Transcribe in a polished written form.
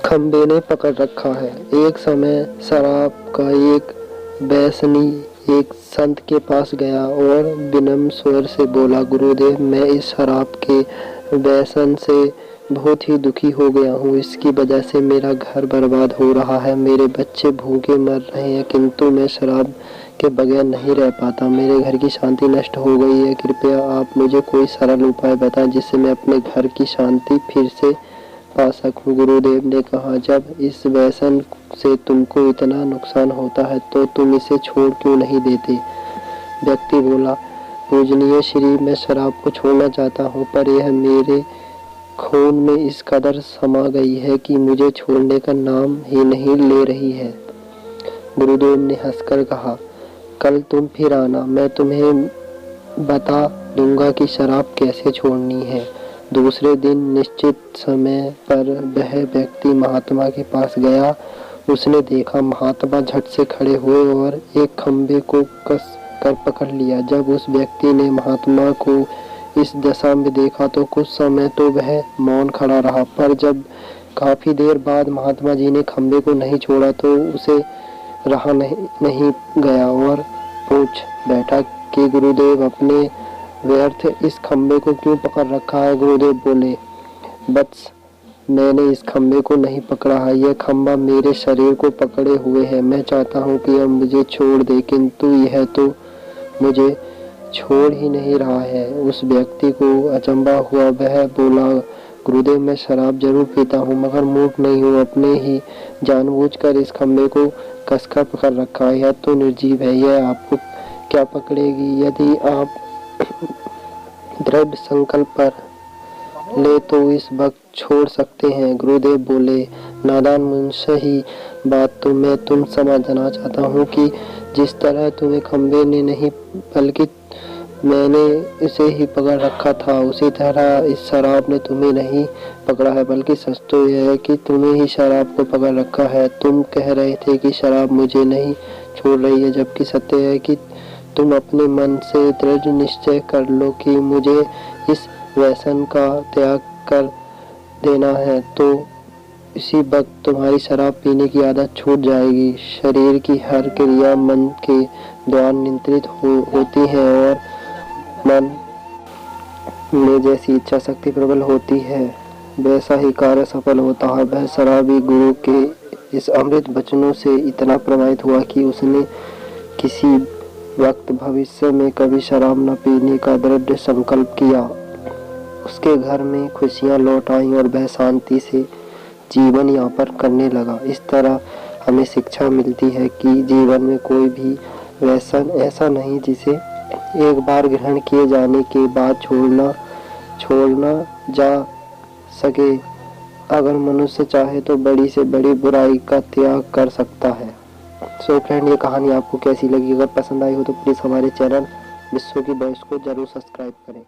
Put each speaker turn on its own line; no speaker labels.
खंबे ने पकड़ रखा है। एक समय शराब का एक व्यसनी एक संत के पास गया और विनम्र स्वर से बोला, गुरुदेव, मैं इस शराब के व्यसन से बहुत ही दुखी हो गया हूँ। इसकी वजह से मेरा घर बर्बाद हो रहा है, मेरे बच्चे भूखे मर रहे हैं, किंतु मैं शराब के बगैर नहीं रह पाता। मेरे घर की शांति नष्ट हो गई है। कृपया आप मुझे कोई सरल उपाय बताएं जिससे मैं अपने घर की शांति फिर से पा सकूं। गुरुदेव ने कहा, जब इस व्यसन से तुमको इतना नुकसान होता है तो तुम इसे छोड़ क्यों नहीं देते। व्यक्ति बोला, पूजनीय श्री, मैं शराब को छोड़ना चाहता हूँ, पर यह मेरे खून में इस कदर समा गई है कि मुझे छोड़ने का नाम ही नहीं ले रही है। गुरुदेव ने हंसकर कहा, कल तुम फिर आना, मैं तुम्हें बता दूंगा कि शराब कैसे छोड़नी है। दूसरे दिन निश्चित समय पर वह व्यक्ति महात्मा के पास गया। उसने देखा महात्मा झट से खड़े हुए और एक खंबे को कस कर पकड़ लिया। जब उस व्यक्ति ने महात्मा को इस दशा में देखा तो कुछ समय तो वह मौन खड़ा रहा, पर जब काफी देर बाद महात्मा जी ने खंबे को नहीं छोड़ा तो उसे रहा नहीं गया और पूछ बैठा कि गुरुदेव, अपने व्यर्थ इस खंबे को क्यों पकड़ रखा है। गुरुदेव बोले, वत्स, मैंने इस खंबे को नहीं पकड़ा है, यह खंबा मेरे शरीर को पकड़े हुए है। मैं चाहता हूँ कि अब मुझे छोड़ दे, किंतु यह तो मुझे छोड़ ही नहीं रहा है। उस व्यक्ति को अचंभा हुआ। वह बोला, गुरुदेव, मैं शराब जरूर पीता हूँ, मगर मूर्ख नहीं हूँ। अपने ही जानबूझकर इस खंबे को कसकर पकड़ रखा है। यह तो निर्जीव है, यह आपको क्या पकड़ेगी। यदि आप दृढ़ संकल्प कर ले तो इस वक्त छोड़ सकते हैं। गुरुदेव बोले, नादान मनुष्य, ही बात तो मैं तुम समझना चाहता हूँ कि जिस तरह तुम्हें खंबे ने नहीं बल्कि मैंने इसे ही पकड़ रखा था, उसी तरह इस शराब ने तुम्हें नहीं पकड़ा है, बल्कि सच तो यह है कि तुम्हें ही शराब को पकड़ रखा है। तुम कह रहे थे कि शराब मुझे नहीं छोड़ रही है, जबकि सत्य है कि तुम अपने मन से दृढ़ निश्चय कर लो कि मुझे इस व्यसन का त्याग कर देना है, तो इसी वक्त तुम्हारी शराब पीने की आदत छूट जाएगी। शरीर की हर क्रिया मन के द्वारा नियंत्रित होती है और मन में जैसी इच्छा शक्ति प्रबल होती है वैसा ही कार्य सफल होता है। वह शराबी गुरु के इस अमृत वचनों से इतना प्रभावित हुआ कि उसने किसी वक्त भविष्य में कभी शराब न पीने का दृढ़ संकल्प किया। उसके घर में खुशियां लौट आईं और वह शांति से जीवन यापन करने लगा। इस तरह हमें शिक्षा मिलती है कि जीवन में कोई भी व्यसन ऐसा नहीं जिसे एक बार ग्रहण किए जाने के बाद छोड़ना जा सके। अगर मनुष्य चाहे तो बड़ी से बड़ी बुराई का त्याग कर सकता है। सो फ्रेंड, ये कहानी आपको कैसी लगी? अगर पसंद आई हो तो प्लीज़ हमारे चैनल विश्व की वॉइस को जरूर सब्सक्राइब करें।